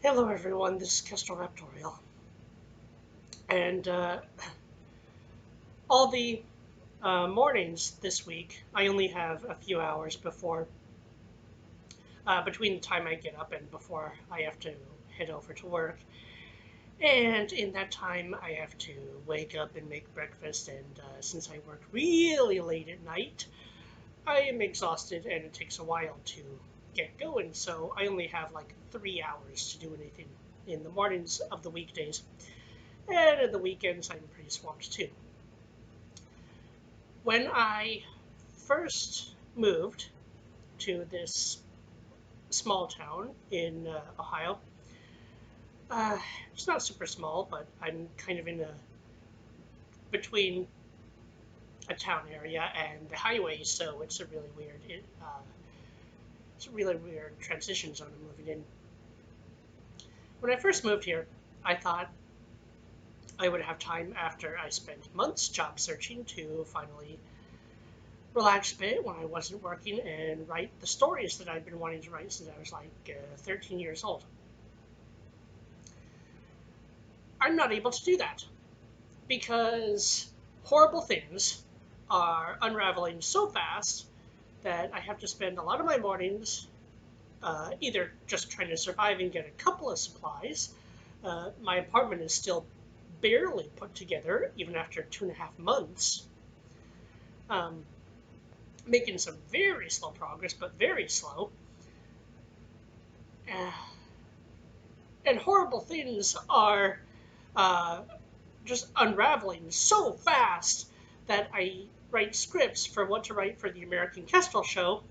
Hello everyone, this is Kestrel Raptorial, and all the mornings this week, I only have a few hours between the time I get up and before I have to head over to work, and in that time I have to wake up and make breakfast, and since I work really late at night, I am exhausted and it takes a while to get going, so I only have like 3 hours to do anything in the mornings of the weekdays. And in the weekends, I'm pretty swamped too. When I first moved to this small town in Ohio, uh, it's not super small, but I'm kind of in between a town area and the highway, so it's a really weird transition zone I'm moving in. When I first moved here, I thought I would have time after I spent months job searching to finally relax a bit when I wasn't working and write the stories that I've been wanting to write since I was like 13 years old. I'm not able to do that because horrible things are unraveling so fast that I have to spend a lot of my mornings either just trying to survive and get a couple of supplies. My apartment is still barely put together, even after 2.5 months. Um, Making some very slow progress, but very slow. Uh, and horrible things are uh, just unraveling so fast that I write scripts for what to write for the American Kestrel show,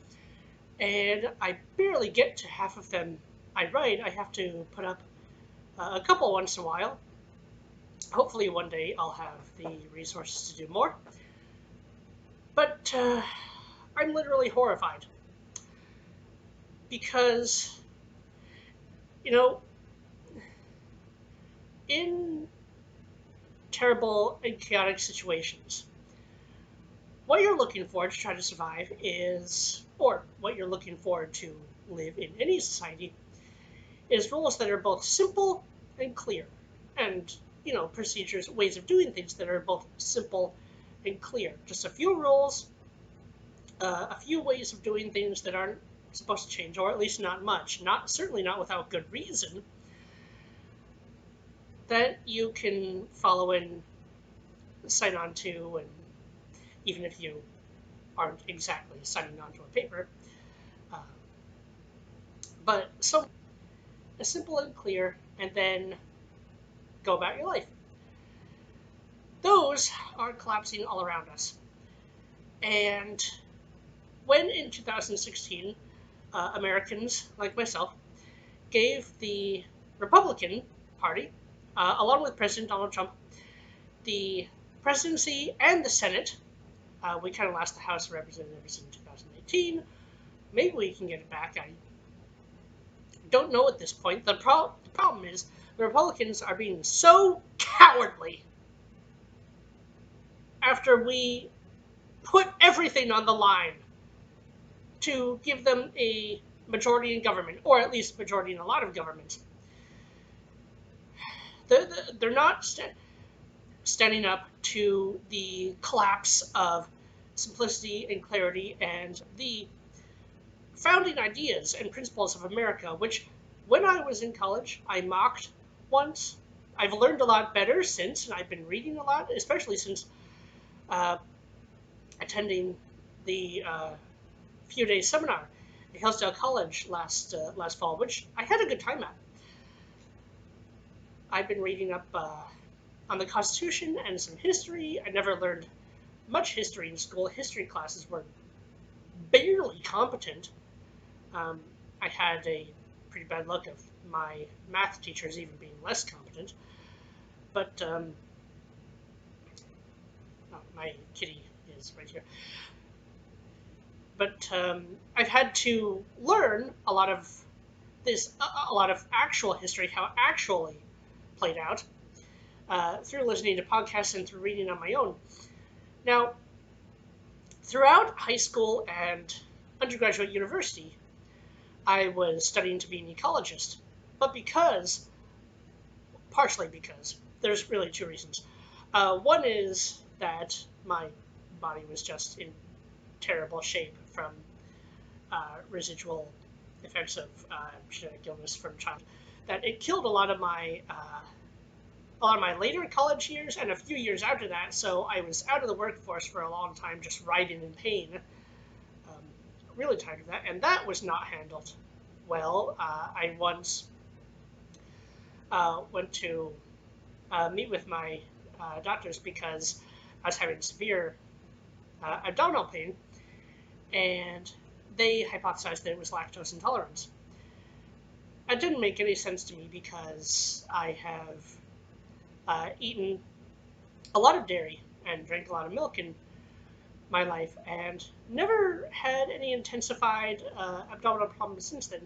and I barely get to half of them I write. I have to put up a couple once in a while. Hopefully one day I'll have the resources to do more. But I'm literally horrified because, you know, in terrible and chaotic situations, what you're looking for to try to survive is, or what you're looking for to live in any society, is rules that are both simple and clear. And, procedures, ways of doing things that are both simple and clear. Just a few rules, a few ways of doing things that aren't supposed to change, or at least not much, certainly not without good reason, that you can follow and sign on to, and even if you aren't exactly signing on to a paper. Uh, but so simple and clear, and then go about your life. Those are collapsing all around us. And when in 2016, Americans like myself gave the Republican Party, along with President Donald Trump, the presidency and the Senate. We kind of lost the House of Representatives in 2018. Maybe we can get it back. I don't know at this point. The problem is the Republicans are being so cowardly after we put everything on the line to give them a majority in government, or at least majority in a lot of governments. They're not standing up to the collapse of simplicity and clarity and the founding ideas and principles of America, which when I was in college, I mocked once. I've learned a lot better since, and I've been reading a lot, especially since uh, attending the few day seminar at Hillsdale College last fall, which I had a good time at. I've been reading up on the Constitution and some history. I never learned much history in school. History classes were barely competent. I had a pretty bad luck of my math teachers even being less competent. But oh, my kitty is right here. But I've had to learn a lot of actual history, how it actually played out, through listening to podcasts and through reading on my own. Now, throughout high school and undergraduate university, I was studying to be an ecologist. but partially because, there's really two reasons. One is that my body was just in terrible shape from residual effects of genetic illness from childhood. That it killed a lot of my later college years and a few years after that. So I was out of the workforce for a long time, just writhing in pain. Um, really tired of that, and that was not handled well. I once went to meet with my doctors because I was having severe abdominal pain, and they hypothesized that it was lactose intolerance. It didn't make any sense to me because I have eaten a lot of dairy and drank a lot of milk in my life and never had any intensified abdominal problems since then.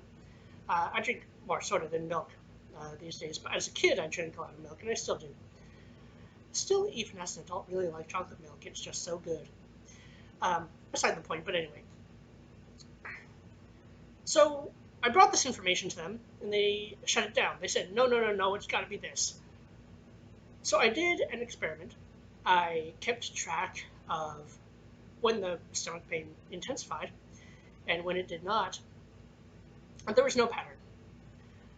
I drink more soda than milk these days, but as a kid I drank a lot of milk, and I still do. Still, even as an adult, really like chocolate milk. It's just so good. Beside the point, but anyway. So I brought this information to them, and they shut it down. They said, no, no, no, no, it's got to be this. So I did an experiment. I kept track of when the stomach pain intensified and when it did not. And there was no pattern.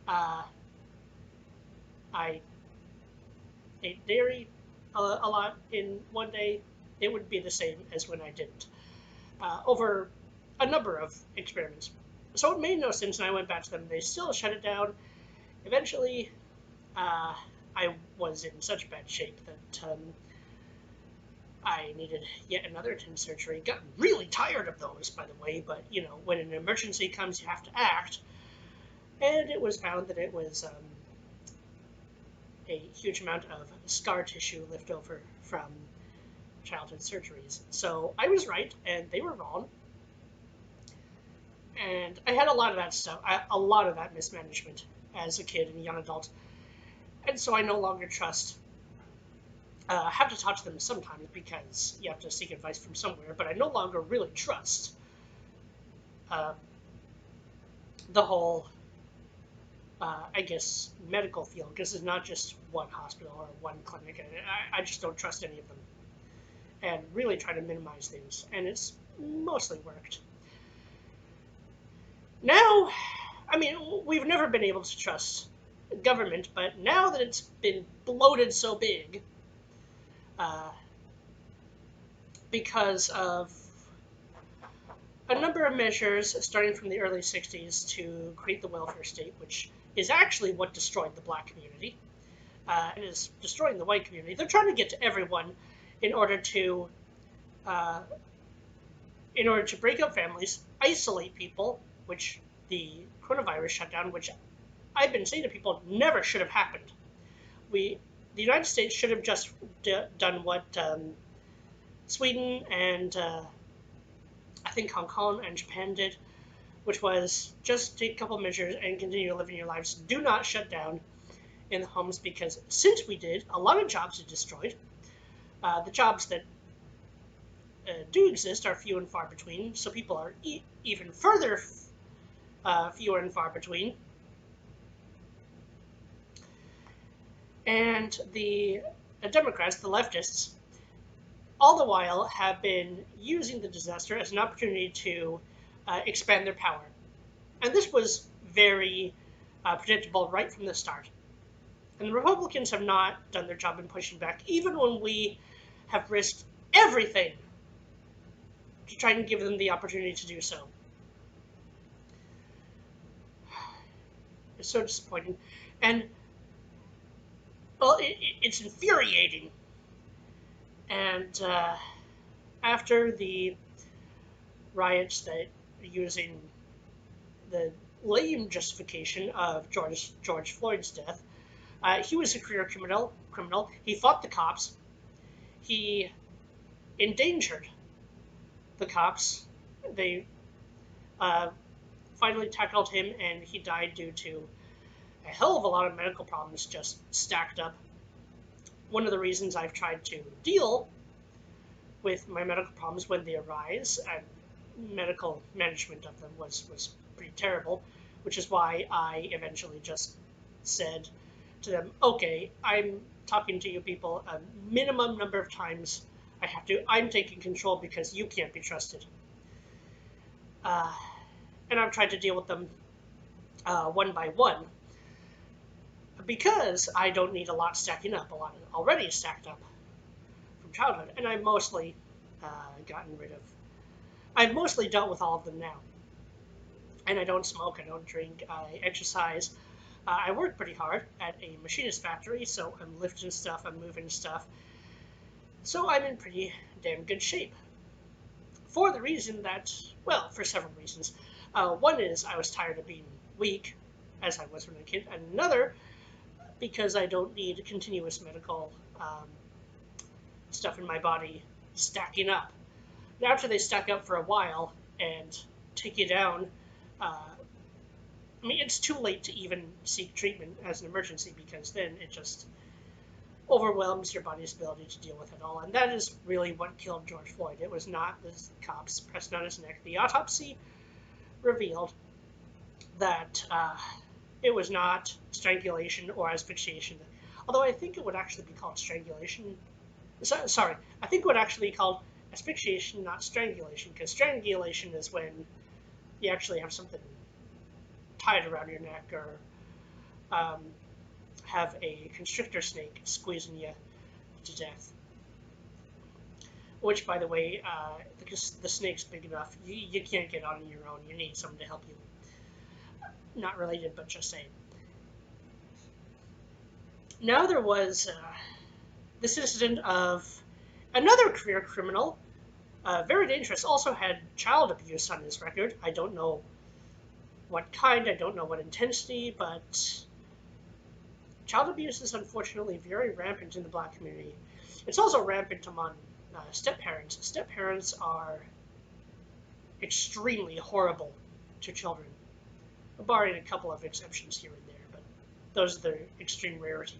Uh, I ate dairy a lot in one day. It would be the same as when I didn't, over a number of experiments. So it made no sense, and I went back to them. They still shut it down. Eventually, I was in such bad shape that I needed yet another 10 surgery. Got really tired of those, by the way, but you know, when an emergency comes, you have to act. And it was found that it was a huge amount of scar tissue left over from childhood surgeries. So I was right, and they were wrong. And I had a lot of that stuff, a lot of that mismanagement as a kid and young adult. And so I no longer trust. Have to talk to them sometimes because you have to seek advice from somewhere, but I no longer really trust uh, the whole, I guess, medical field, because it's not just one hospital or one clinic. I just don't trust any of them and really try to minimize things, and it's mostly worked. Now, I mean, we've never been able to trust government, but now that it's been bloated so big, uh, because of a number of measures starting from the early 60s to create the welfare state, which is actually what destroyed the black community. It is destroying the white community. They're trying to get to everyone in order to uh, break up families, isolate people, which the coronavirus shutdown, which I've been saying to people never should have happened. The United States should have just done what Sweden and I think Hong Kong and Japan did, which was just take a couple measures and continue living your lives. Do not shut down in the homes, because since we did, a lot of jobs are destroyed. The jobs that do exist are few and far between, so people are even further fewer and far between. And the Democrats, the leftists, all the while have been using the disaster as an opportunity to expand their power. And this was very predictable right from the start. And the Republicans have not done their job in pushing back, even when we have risked everything to try and give them the opportunity to do so. It's so disappointing. And, well, it's infuriating. And after the riots that are using the lame justification of George Floyd's death, he was a career criminal. He fought the cops. He endangered the cops. They finally tackled him, and he died due to a hell of a lot of medical problems just stacked up. One of the reasons I've tried to deal with my medical problems when they arise, and medical management of them was pretty terrible, which is why I eventually just said to them, okay, I'm talking to you people a minimum number of times. I'm taking control because you can't be trusted. Uh, and I'm trying to deal with them one by one because I don't need a lot stacking up. A lot already stacked up from childhood, and I've mostly gotten rid of. I've mostly dealt with all of them now. And I don't smoke, I don't drink, I exercise. I work pretty hard at a machinist factory, so I'm lifting stuff, I'm moving stuff. So I'm in pretty damn good shape. For the reason that, well, for several reasons. One is I was tired of being weak, as I was when I was a kid. And another, because I don't need continuous medical stuff in my body stacking up. Now, after they stack up for a while and take you down, I mean, it's too late to even seek treatment as an emergency because then it just overwhelms your body's ability to deal with it all. And that is really what killed George Floyd. It was not the cops pressed on his neck. The autopsy revealed that it was not strangulation or asphyxiation. Although I think it would actually be called strangulation. Sorry, I think it would actually be called asphyxiation, not strangulation, because strangulation is when you actually have something tied around your neck or have a constrictor snake squeezing you to death. Which, by the way, because the snake's big enough, you can't get on your own. You need someone to help you. Not related, but just saying. Now there was this incident of another career criminal, very dangerous, also had child abuse on his record. I don't know what kind, I don't know what intensity, but child abuse is unfortunately very rampant in the black community. It's also rampant among step-parents. Step-parents are extremely horrible to children, barring a couple of exceptions here and there, but those are the extreme rarity.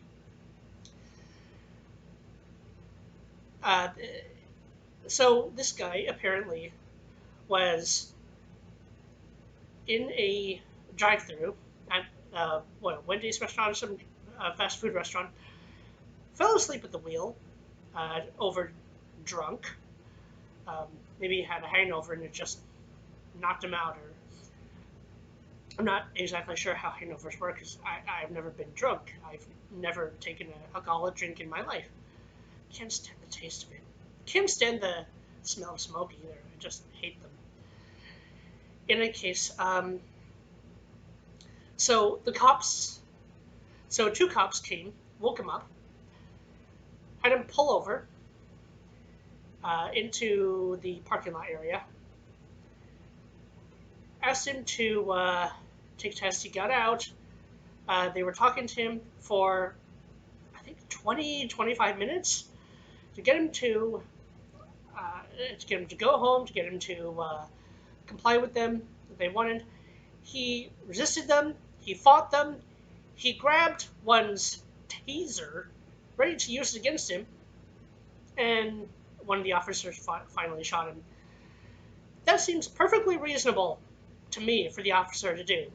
So this guy apparently was in a drive-thru at a Wendy's restaurant or some fast food restaurant, fell asleep at the wheel, over drunk. Maybe he had a hangover and it just knocked him out. Or I'm not exactly sure how hangovers work because I've never been drunk. I've never taken an alcoholic drink in my life. Can't stand the taste of it. Can't stand the smell of smoke either. I just hate them. In any case, so two cops came, woke him up, had him pull over into the parking lot area, asked him to take a test. He got out. They were talking to him for, I think, 25 minutes to get him to go home, to get him to comply with them that they wanted. He resisted them. He fought them. He grabbed one's taser, ready to use it against him, and one of the officers finally shot him. That seems perfectly reasonable to me for the officer to do.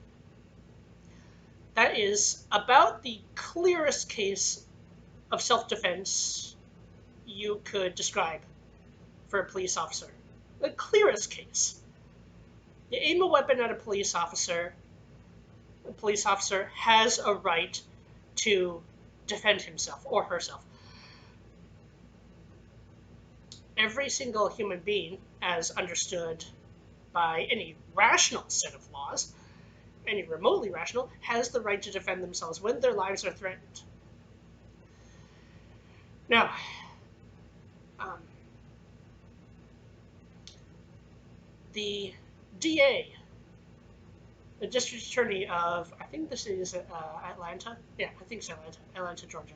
That is about the clearest case of self-defense you could describe for a police officer. The clearest case. You aim a weapon at a police officer, the police officer has a right to defend himself or herself. Every single human being, as understood by any rational set of laws, any remotely rational, has the right to defend themselves when their lives are threatened. Now, the DA, the district attorney of, I think this is Atlanta. Yeah, I think it's Atlanta, Georgia,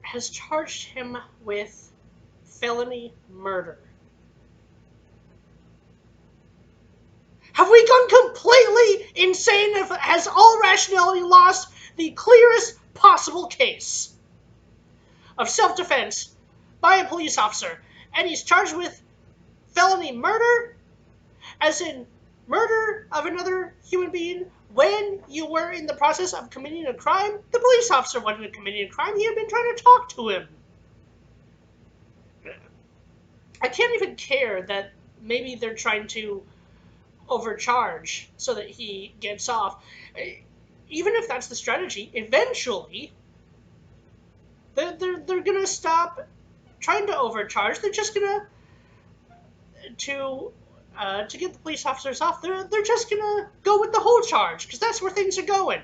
has charged him with felony murder. Have we gone completely insane? Has all rationality lost the clearest possible case of self-defense by a police officer, and he's charged with felony murder? As in, murder of another human being when you were in the process of committing a crime. The police officer wasn't committing a crime. He had been trying to talk to him. I can't even care that maybe they're trying to overcharge so that he gets off. Even if that's the strategy, eventually they're gonna stop trying to overcharge. They're just gonna to get the police officers off. They're just gonna go with the whole charge because that's where things are going.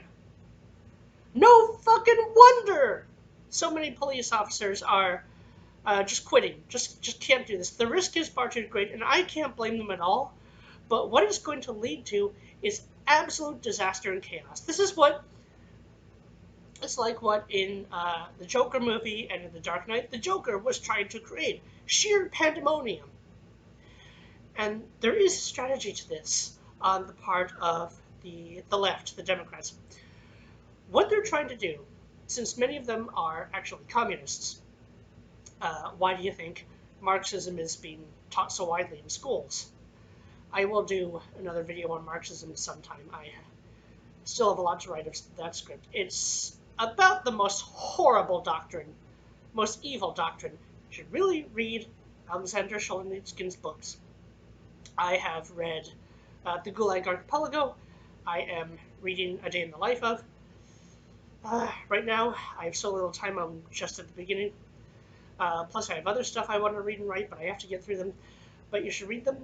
No fucking wonder so many police officers are just quitting. Just can't do this. The risk is far too great, and I can't blame them at all. But what it's going to lead to is absolute disaster and chaos. This is what it's like what in the Joker movie and in The Dark Knight, the Joker was trying to create sheer pandemonium. And there is a strategy to this on the part of the left, the Democrats. What they're trying to do, since many of them are actually communists, why do you think Marxism is being taught so widely in schools? I will do another video on Marxism sometime. I still have a lot to write of that script. It's about the most horrible doctrine, most evil doctrine. You should really read Alexander Solzhenitsyn's books. I have read The Gulag Archipelago. I am reading A Day in the Life of. Right now, I have so little time, I'm just at the beginning. Plus, I have other stuff I want to read and write, but I have to get through them. But you should read them.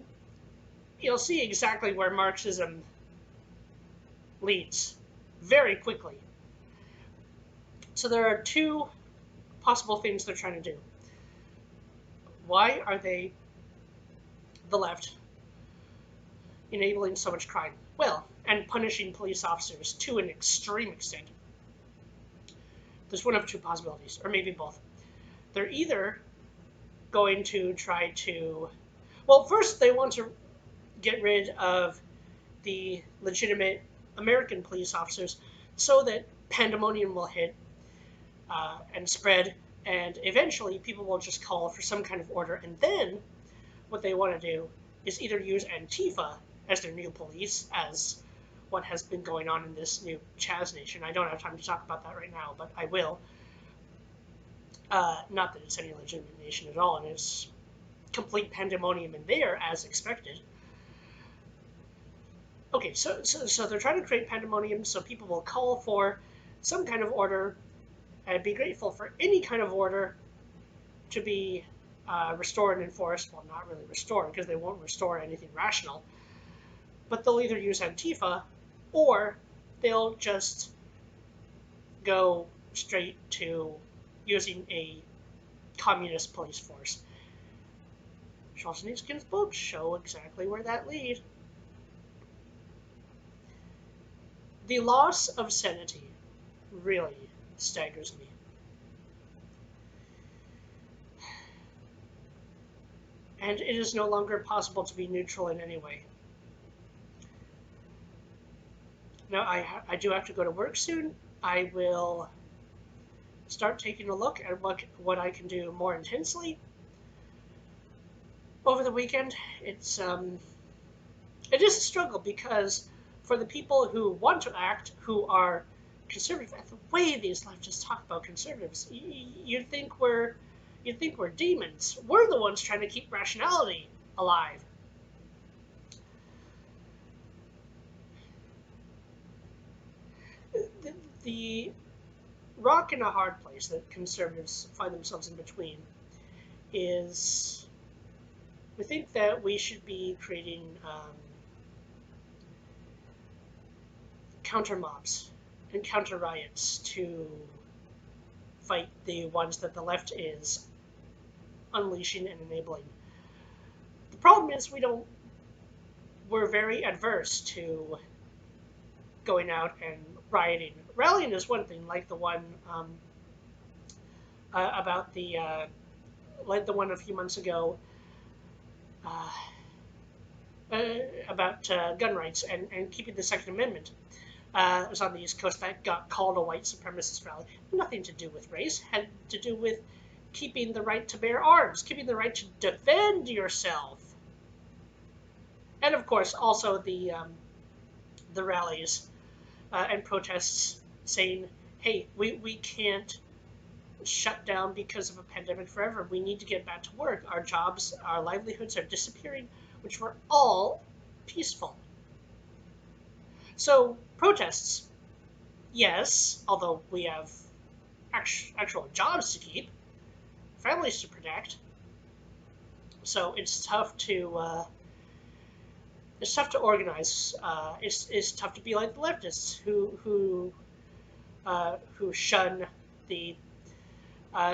You'll see exactly where Marxism leads very quickly. So there are two possible things they're trying to do. Why are they, the left, enabling so much crime? Well, and punishing police officers to an extreme extent. There's one of two possibilities, or maybe both. They're either going to try to, well, first they want to get rid of the legitimate American police officers so that pandemonium will hit and spread, and eventually people will just call for some kind of order. And then what they want to do is either use Antifa as their new police, as what has been going on in this new Chaz Nation. I don't have time to talk about that right now, but I will. Not that it's any legitimate nation at all, and it's complete pandemonium in there, as expected. Okay, so they're trying to create pandemonium so people will call for some kind of order and be grateful for any kind of order to be restored and enforced. Well, not really restored, because they won't restore anything rational. But they'll either use Antifa, or they'll just go straight to using a communist police force. Solzhenitsyn's books show exactly where that leads. The loss of sanity really staggers me. And it is no longer possible to be neutral in any way. Now, I do have to go to work soon. I will start taking a look at what I can do more intensely over the weekend. It is a struggle, because for the people who want to act, who are conservative, the way these leftists talk about conservatives, you'd think we're demons. We're the ones trying to keep rationality alive. The rock and a hard place that conservatives find themselves in between is, we think that we should be creating counter mobs and counter riots to fight the ones that the left is unleashing and enabling. The problem is we're very adverse to going out and rioting. Rallying is one thing, like the one about like the one a few months ago about gun rights and keeping the Second Amendment. It was on the East Coast that got called a white supremacist rally. Nothing to do with race, had to do with keeping the right to bear arms, keeping the right to defend yourself. And of course, also the rallies and protests saying, "Hey, we can't shut down because of a pandemic forever. We need to get back to work. Our jobs, our livelihoods are disappearing," which were all peaceful. So protests, yes, although we have actual jobs to keep, families to protect. So it's tough to organize. It's tough to be like the leftists who shun the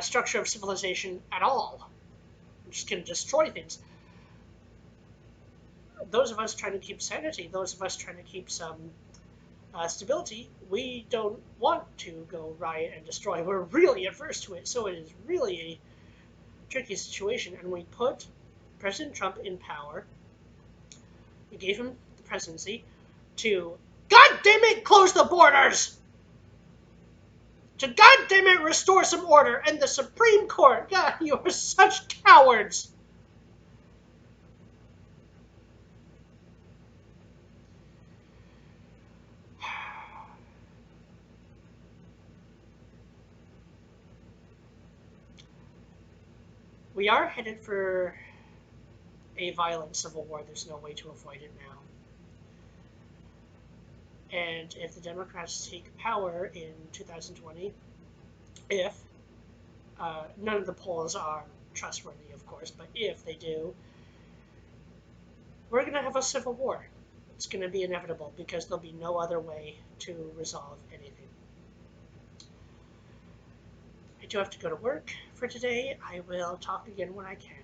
structure of civilization at all, which can destroy things. Those of us trying to keep sanity, those of us trying to keep some stability, we don't want to go riot and destroy. We're really averse to it, so it is really a tricky situation. And we put President Trump in power. We gave him the presidency to, God damn it, close the borders! To, God damn it, restore some order! And the Supreme Court, God, you are such cowards! We are headed for a violent civil war. There's no way to avoid it now. And if the Democrats take power in 2020, if none of the polls are trustworthy, of course, but if they do, we're going to have a civil war. It's going to be inevitable because there'll be no other way to resolve anything. I do have to go to work for today. I will talk again when I can.